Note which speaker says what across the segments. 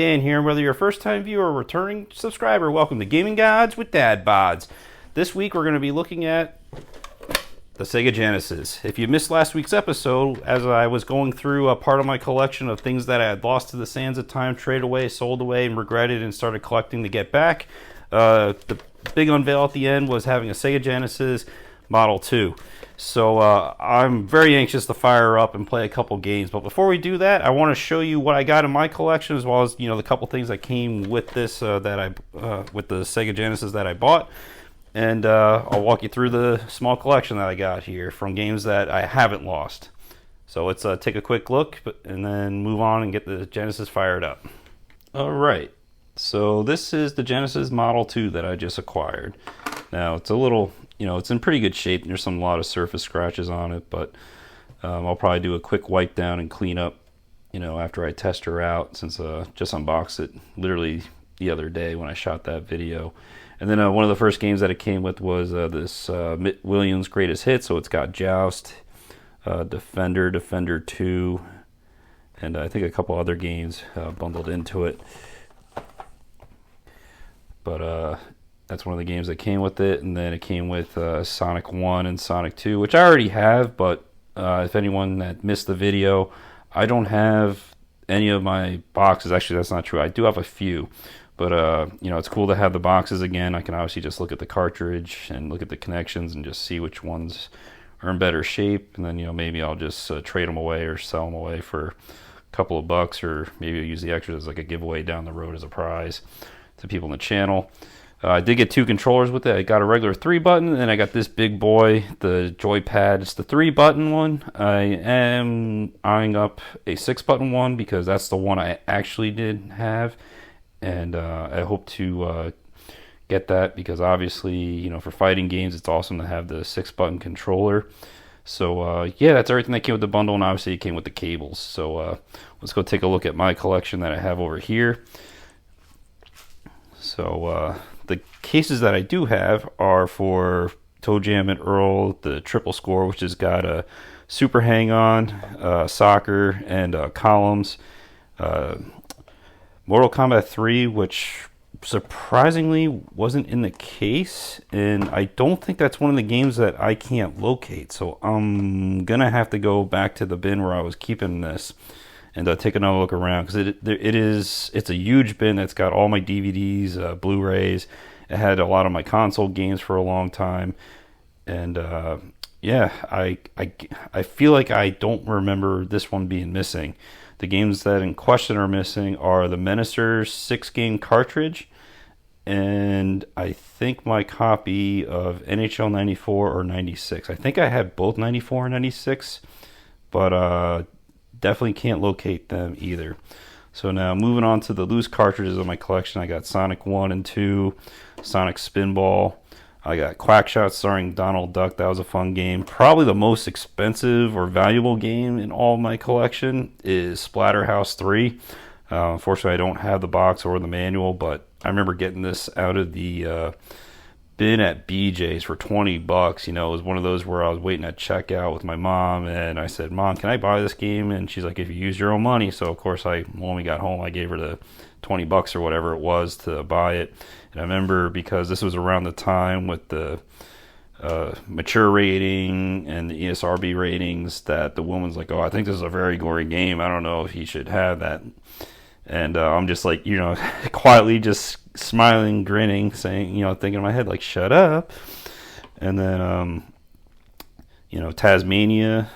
Speaker 1: Dan here. Whether you're a first-time viewer or returning subscriber, welcome to Gaming Gods with Dad Bods. This week we're going to be looking at the Sega Genesis. If you missed last week's episode, as I was going through a part of my collection of things that I had lost to the sands of time, traded away, sold away, and regretted and started collecting to get back, the big unveil at the end was having a Sega Genesis Model 2. So I'm very anxious to fire up and play a couple games. But before we do that, I want to show you what I got in my collection, as well as the couple things that came with this with the Sega Genesis that I bought. And I'll walk you through the small collection that I got here from games that I haven't lost. So let's take a quick look and then move on and get the Genesis fired up. All right. So this is the Genesis Model 2 that I just acquired. Now it's a little, it's in pretty good shape. There's a lot of surface scratches on it, but I'll probably do a quick wipe down and clean up, after I test her out, since just unboxed it literally the other day when I shot that video. And then one of the first games that it came with was this Williams Greatest Hits. So it's got Joust, Defender, Defender 2, and I think a couple other games bundled into it. But that's one of the games that came with it. And then it came with Sonic 1 and Sonic 2, which I already have. But if anyone that missed the video, I don't have any of my boxes. Actually, that's not true. I do have a few. But, it's cool to have the boxes again. I can obviously just look at the cartridge and look at the connections and just see which ones are in better shape. And then, maybe I'll just trade them away or sell them away for a couple of bucks, or maybe I'll use the extras as like a giveaway down the road as a prize to people in the channel. I did get two controllers with it. I got a regular 3-button, and then I got this big boy, the Joypad. It's the 3-button one. I am eyeing up a 6-button one because that's the one I actually did have. And I hope to get that because obviously, for fighting games, it's awesome to have the 6-button controller. So, that's everything that came with the bundle, and obviously it came with the cables. So, let's go take a look at my collection that I have over here. So, the cases that I do have are for Toe Jam and Earl, the triple score, which has got a Super Hang-On, soccer, and columns. Mortal Kombat 3, which surprisingly wasn't in the case, and I don't think that's one of the games that I can't locate, so I'm gonna have to go back to the bin where I was keeping this and take another look around, because it's a huge bin that's got all my DVDs, Blu-rays. It had a lot of my console games for a long time, and I feel like I don't remember this one being missing. The games that in question are missing are the Menacer 6-game cartridge, and I think my copy of NHL 94 or 96. I think I had both 94 and 96, but definitely can't locate them either. So now moving on to the loose cartridges of my collection, I got Sonic 1 and 2, Sonic Spinball. I got Quackshot starring Donald Duck. That was a fun game. Probably the most expensive or valuable game in all of my collection is Splatterhouse 3. Unfortunately, I don't have the box or the manual, but I remember getting this out of the bin at BJ's for $20. It was one of those where I was waiting at checkout with my mom, and I said, "Mom, can I buy this game?" And she's like, "If you use your own money." So, of course, when we got home, I gave her the $20 or whatever it was to buy it. And I remember, because this was around the time with the mature rating and the ESRB ratings, that the woman's like, "Oh, I think this is a very gory game. I don't know if he should have that." And I'm just like, quietly just smiling, grinning, saying, thinking in my head, like, "Shut up." And then, Tasmania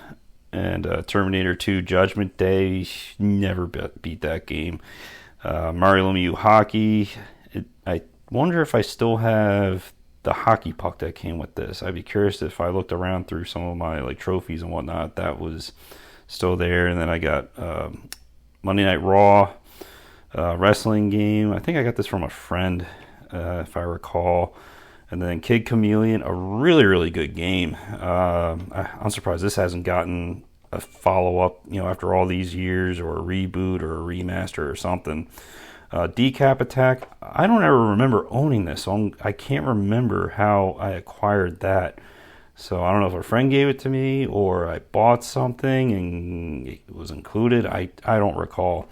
Speaker 1: and Terminator 2 Judgment Day, never beat that game. Mario Lemieux Hockey. I wonder if I still have the hockey puck that came with this. I'd be curious if I looked around through some of my trophies and whatnot, that was still there. And then I got Monday Night Raw, wrestling game. I think I got this from a friend, if I recall. And then Kid Chameleon, a really, really good game. I'm surprised this hasn't gotten a follow-up, after all these years, or a reboot or a remaster or something. Decap Attack, I don't ever remember owning this, so I can't remember how I acquired that. So I don't know if a friend gave it to me or I bought something and it was included. I don't recall.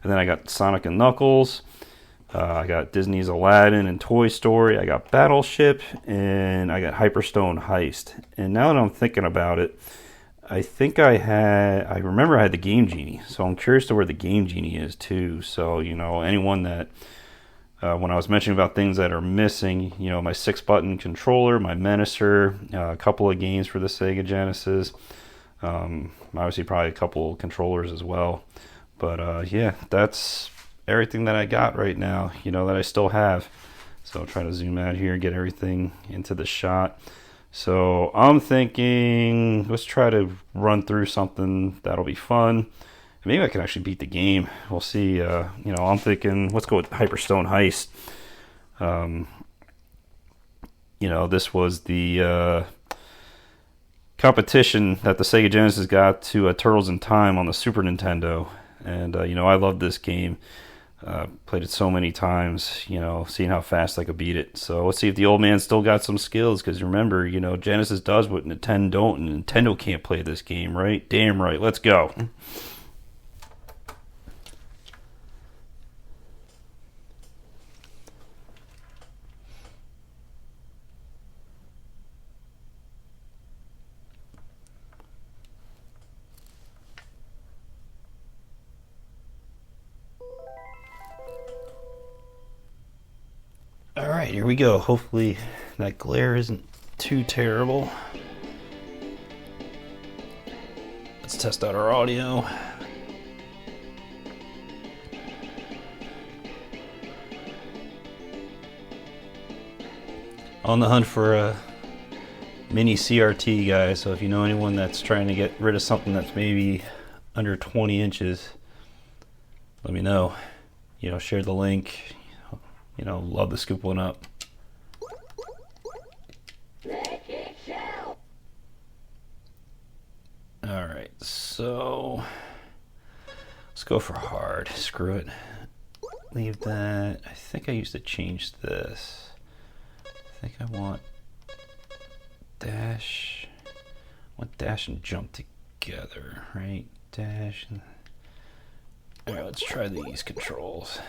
Speaker 1: And then I got Sonic and Knuckles. I got Disney's Aladdin and Toy Story. I got Battleship, and I got Hyperstone Heist. And now that I'm thinking about it, I remember I had the Game Genie. So I'm curious to where the Game Genie is too. So, anyone that, when I was mentioning about things that are missing, my 6-button controller, my Menacer, a couple of games for the Sega Genesis, obviously probably a couple controllers as well. But yeah, that's everything that I got right now, that I still have. So I'll try to zoom out here and get everything into the shot. So I'm thinking, let's try to run through something that'll be fun. Maybe I can actually beat the game. We'll see. I'm thinking, let's go with Hyperstone Heist. This was the competition that the Sega Genesis got to Turtles in Time on the Super Nintendo. And, I love this game. Played it so many times, seeing how fast I could beat it. So let's see if the old man still got some skills, because remember, Genesis does what Nintendo don't, and Nintendo can't play this game, right? Damn right. Let's go. Alright, here we go. Hopefully that glare isn't too terrible. Let's test out our audio. On the hunt for a mini CRT, guys. So if you know anyone that's trying to get rid of something that's maybe under 20 inches, let me know. Share the link. Love to scoop one up. Alright, so let's go for hard. Screw it. Leave that. I think I used to change this. I think I want dash. I want dash and jump together, right? Dash and... Alright, let's try these controls.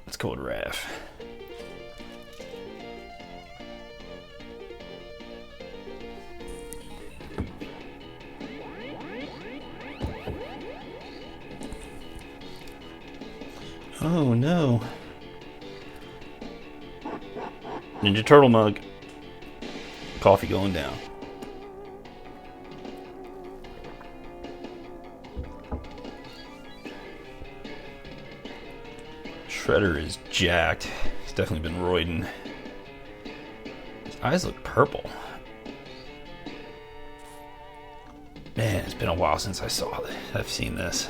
Speaker 1: Let's go with Raph. Oh no. Ninja Turtle mug. Coffee going down. Shredder is jacked. He's definitely been roiding. His eyes look purple. Man, it's been a while since I've seen this.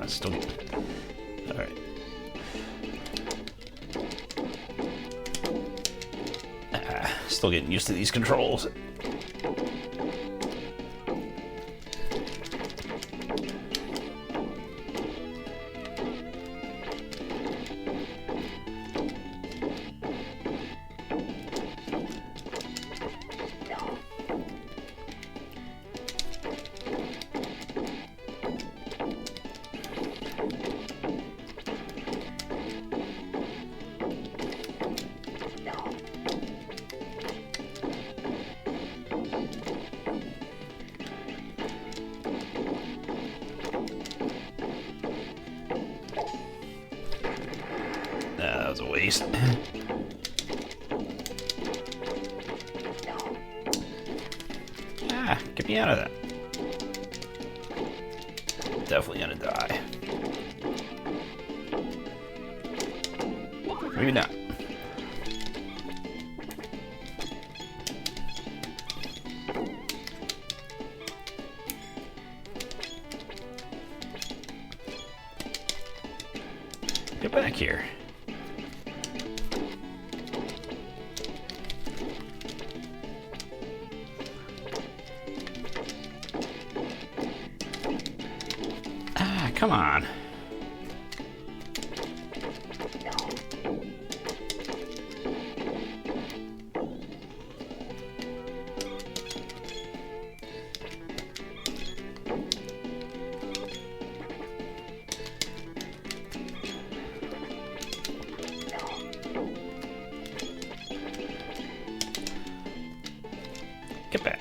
Speaker 1: Still, all right. Still getting used to these controls. That was a waste. Get me out of that. definitely gonna die. Maybe not. Get back here. Ah, come on. Get back.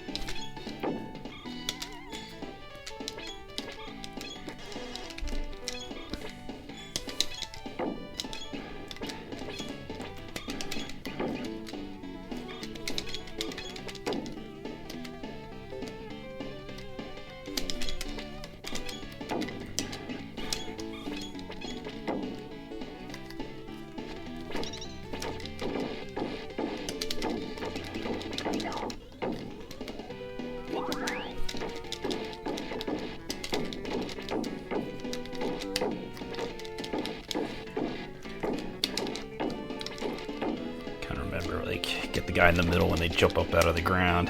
Speaker 1: Like, get the guy in the middle when they jump up out of the ground.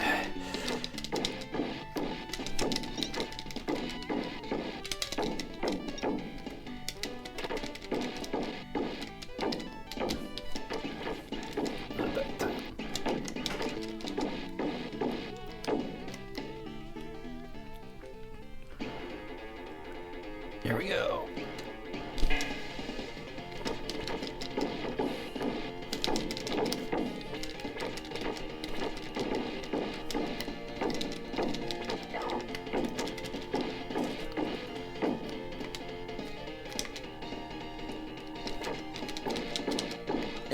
Speaker 1: Not that time. Here we go.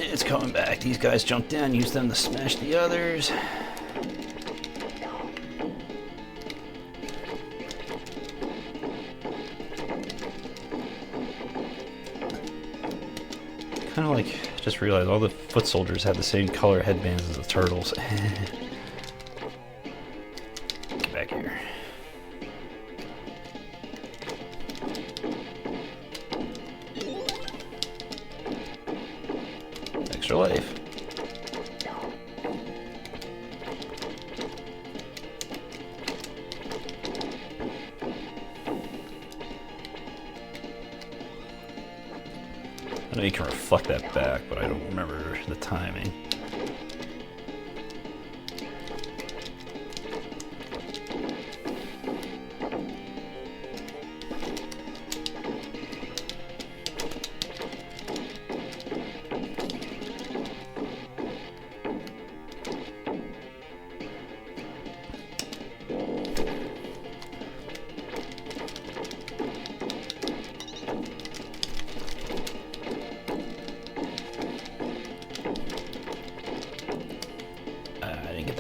Speaker 1: It's coming back. These guys jumped down, used them to smash the others. Kind of like, just realized all the foot soldiers had the same color headbands as the turtles. Get back here. Extra life. I know you can reflect that back, but I don't remember the timing.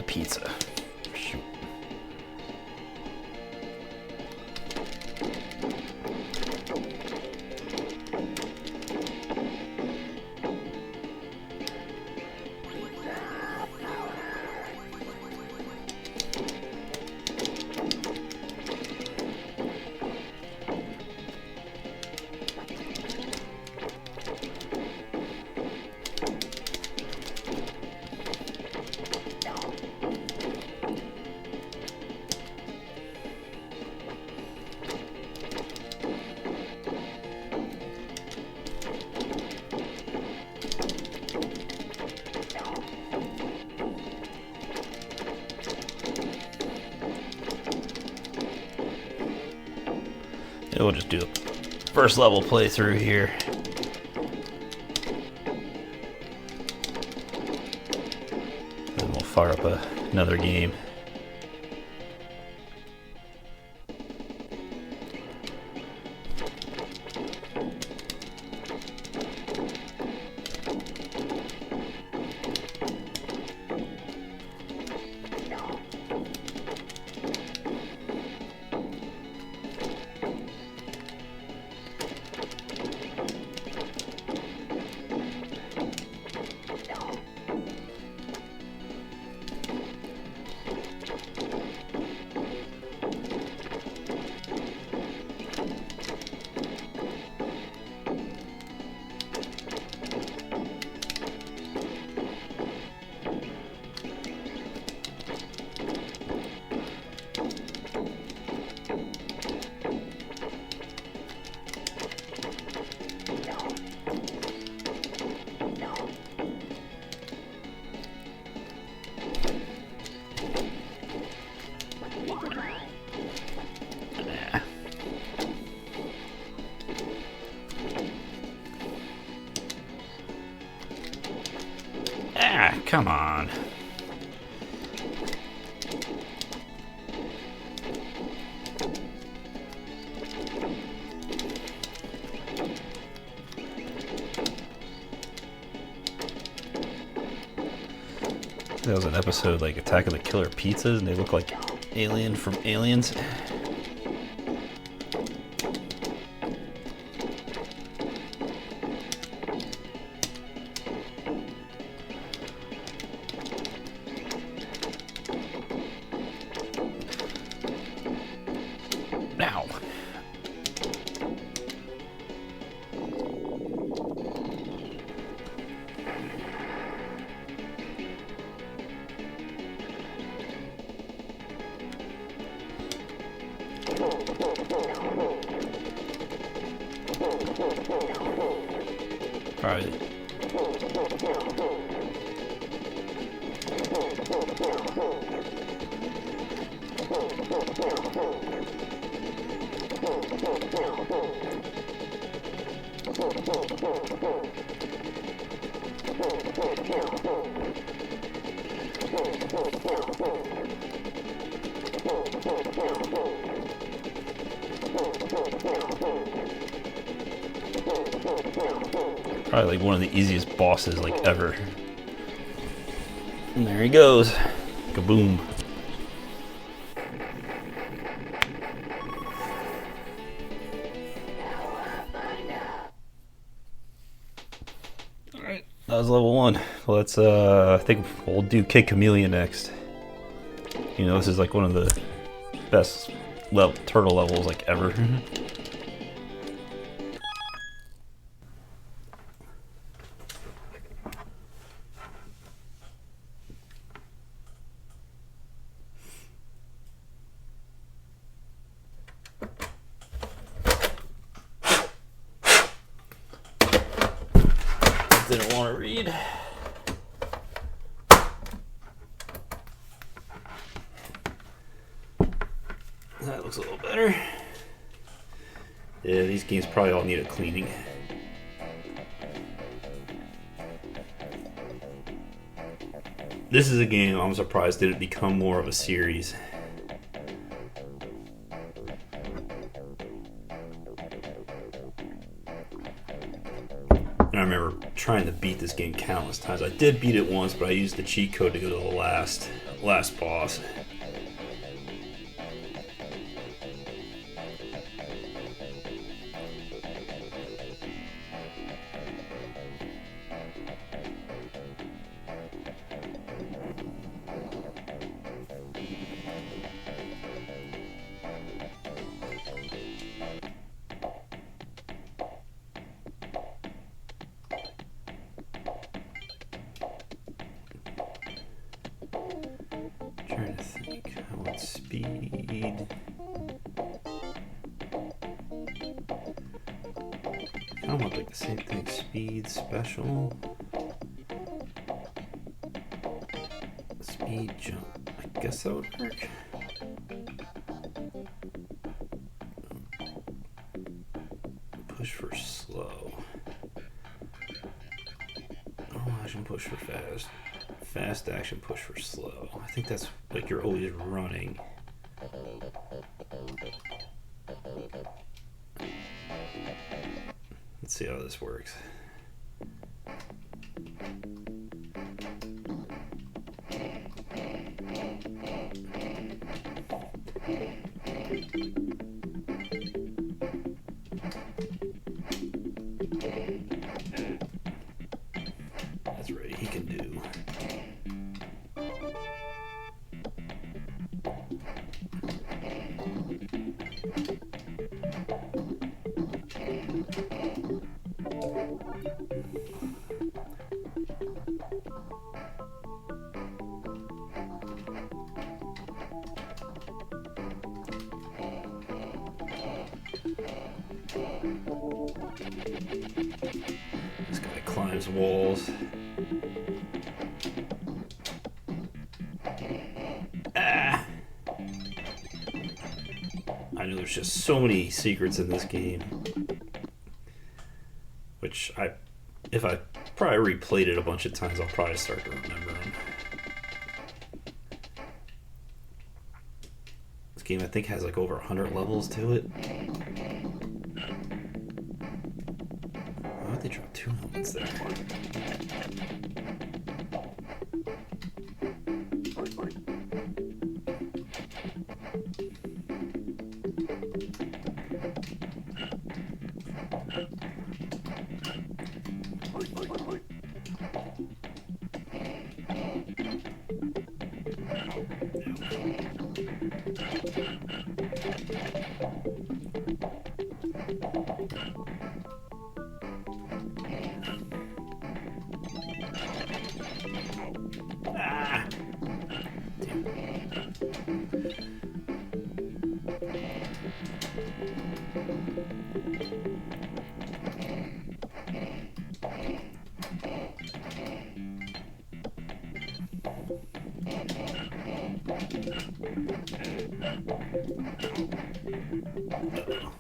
Speaker 1: Pizza. Shoot. We'll just do a first level playthrough here. Then we'll fire up another game. Come on. That was an episode like Attack of the Killer Pizzas, and they look like Alien from Aliens. Now. All right. Probably like one of the easiest bosses like ever. And there he goes. Kaboom. Alright, that was level 1. Let's I think we'll do Kid Chameleon next. You know, this is like one of the best turtle levels like ever. Didn't want to read. That looks a little better. Yeah, these games probably all need a cleaning. This is a game I'm surprised didn't become more of a series. And I remember trying to beat this game countless times. I did beat it once, but I used the cheat code to go to the last boss. Trying to think what speed. I want like the same thing. Speed, special, speed, jump. I guess that would work. Push for slow. Oh, action push for fast. Fast action push for slow. I think that's like you're always running. Let's see how this works. That's right, he can do. This guy climbs walls. Ah! I know there's just so many secrets in this game. Which if I probably replayed it a bunch of times. I'll probably start to remember them. This game, I think, has like over 100 levels to it. Why would they drop 2 helmets there?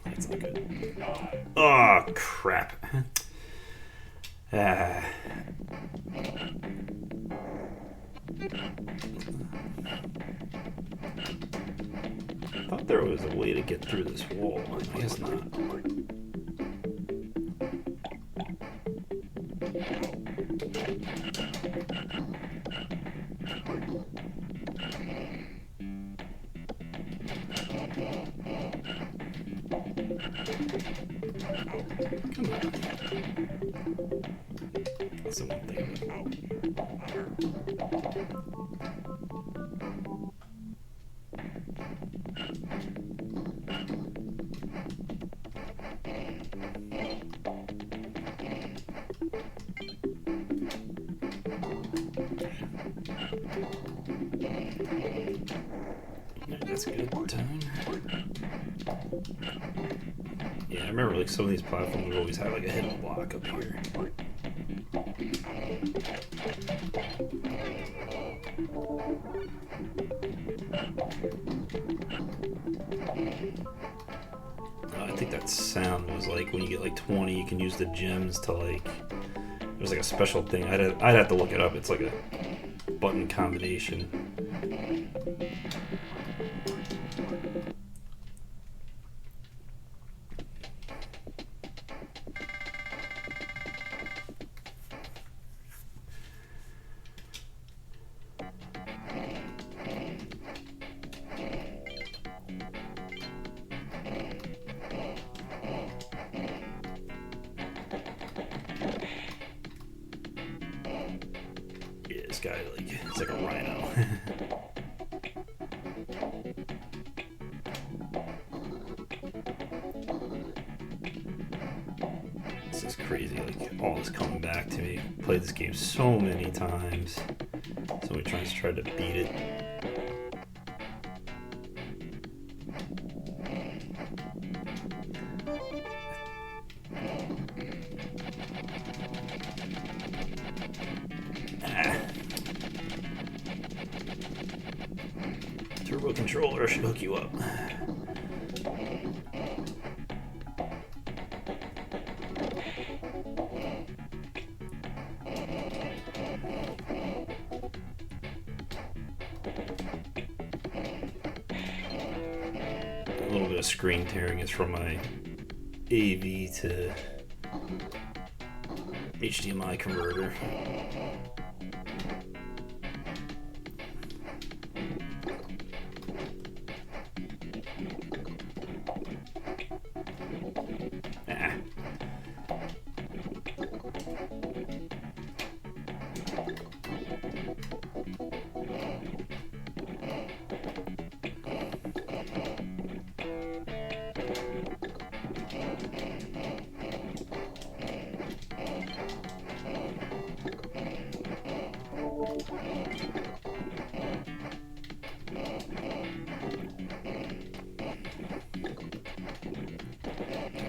Speaker 1: That's not good. Oh, crap. I thought there was a way to get through this wall. I guess not. Come on. That's the one thing. That's a good time. Yeah, I remember like some of these platforms would always have like a hidden block up here. I think that sound was like when you get like 20, you can use the gems to like. There's like a special thing. I'd have to look it up. It's like a button combination. This guy, like, it's like a rhino. This is crazy, like, all this coming back to me. Played this game so many times. So many times tried to beat it. Turbo controller should hook you up. A little bit of screen tearing is from my AV to HDMI converter.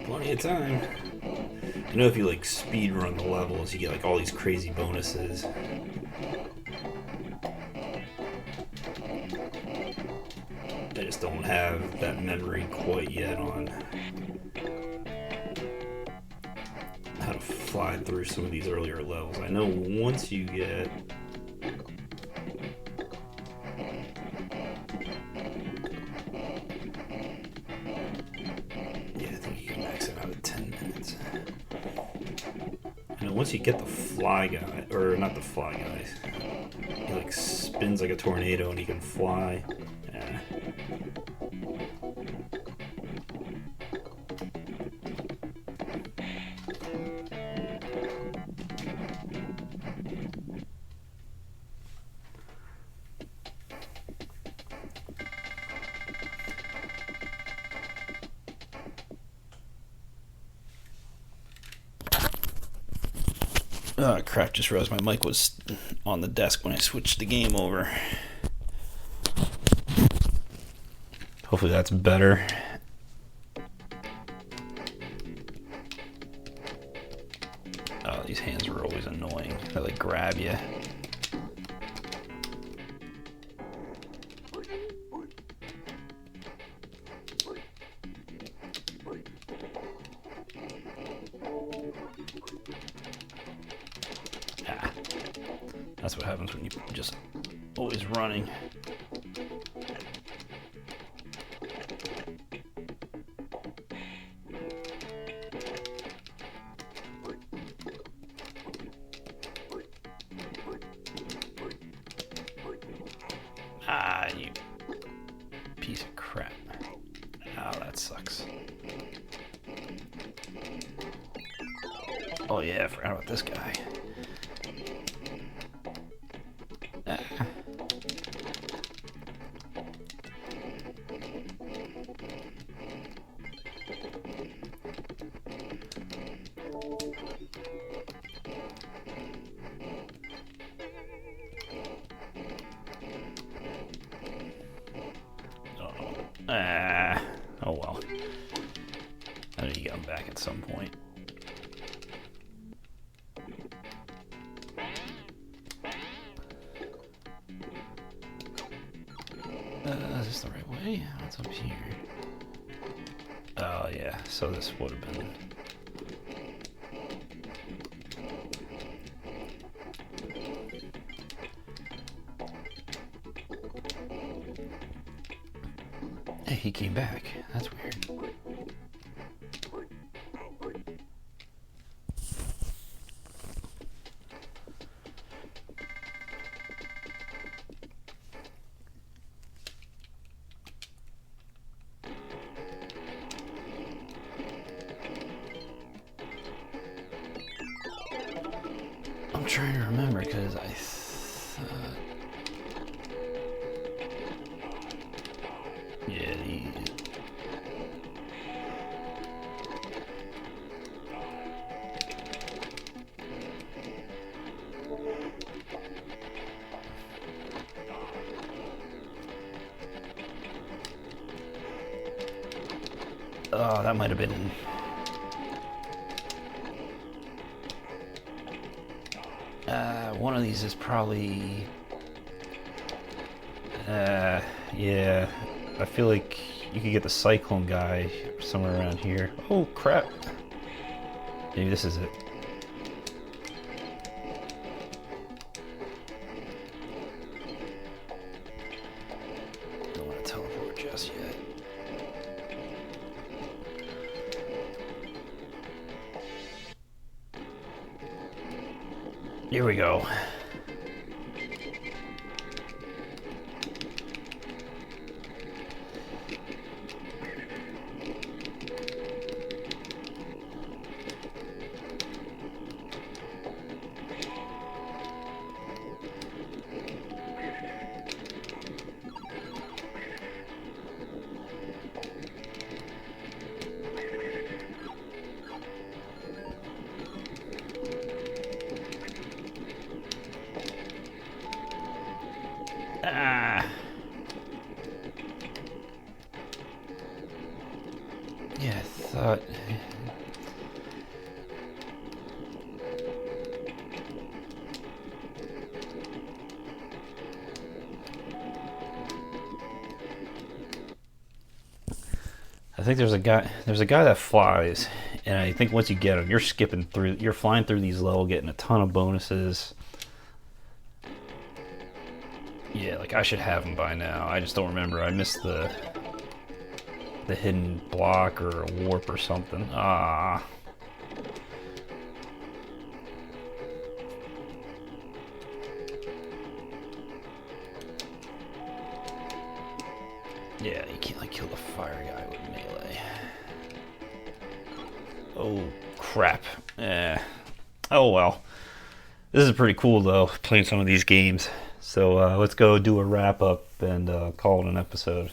Speaker 1: Plenty of time. I know if you like speed run the levels, you get like all these crazy bonuses. I just don't have that memory quite yet on how to fly through some of these earlier levels. I know once you get... Yeah, I think you can max it out at 10 minutes. I know once you get the fly guy, or not the fly guy, he like spins like a tornado and he can fly. Yeah. Oh crap, just realized my mic was on the desk when I switched the game over. Hopefully that's better. Oh, these hands are always annoying. They like grab you. That's what happens when you're just always running. Ah, you piece of crap. Oh, that sucks. Oh yeah, I forgot about this guy. Oh well. I need to get him back at some point. Is this the right way? What's up here? Oh yeah, so this would have been... Hey, he came back. That's weird. I'm trying to remember because I thought... Yeah, oh, that might have been... one of these is probably... yeah, I feel like you could get the Cyclone guy somewhere around here. Oh, crap. Maybe this is it. Don't want to teleport just yet. Here we go. Ah. Yeah, I thought... I think there's a guy that flies And I think once you get them, you're flying through these levels, getting a ton of bonuses. Yeah, like I should have them by now. I just don't remember. I missed the hidden block or a warp or something. Ah. Yeah, you can't like kill the fire guy with melee. Oh crap. Oh well. This is pretty cool though, playing some of these games. So let's go do a wrap up and call it an episode.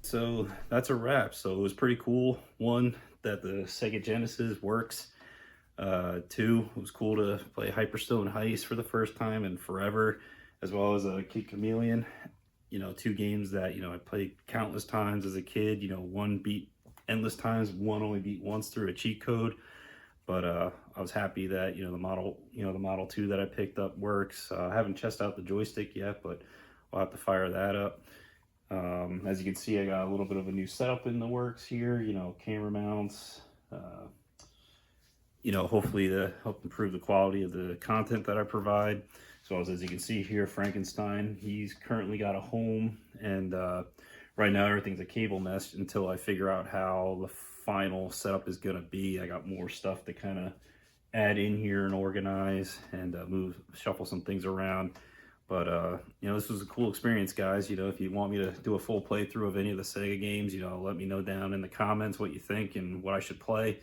Speaker 1: So that's a wrap. So it was pretty cool. One, that the Sega Genesis works. Two, it was cool to play Hyperstone Heist for the first time in forever, as well as Kid Chameleon. You know, two games that, you know, I played countless times as a kid. You know, one beat endless times, one only beat once through a cheat code. But I was happy that, the Model 2 that I picked up works. I haven't tested out the joystick yet, but I'll have to fire that up. As you can see, I got a little bit of a new setup in the works here, camera mounts, hopefully to help improve the quality of the content that I provide. So as you can see here, Frankenstein, he's currently got a home, and right now everything's a cable mesh until I figure out how the final setup is going to be. I got more stuff to kind of add in here and organize and shuffle some things around. But this was a cool experience, guys. If you want me to do a full playthrough of any of the Sega games, let me know down in the comments what you think and what I should play.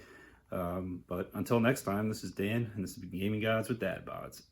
Speaker 1: But until next time, this is Dan, and this has been Gaming Gods with Dad Bods.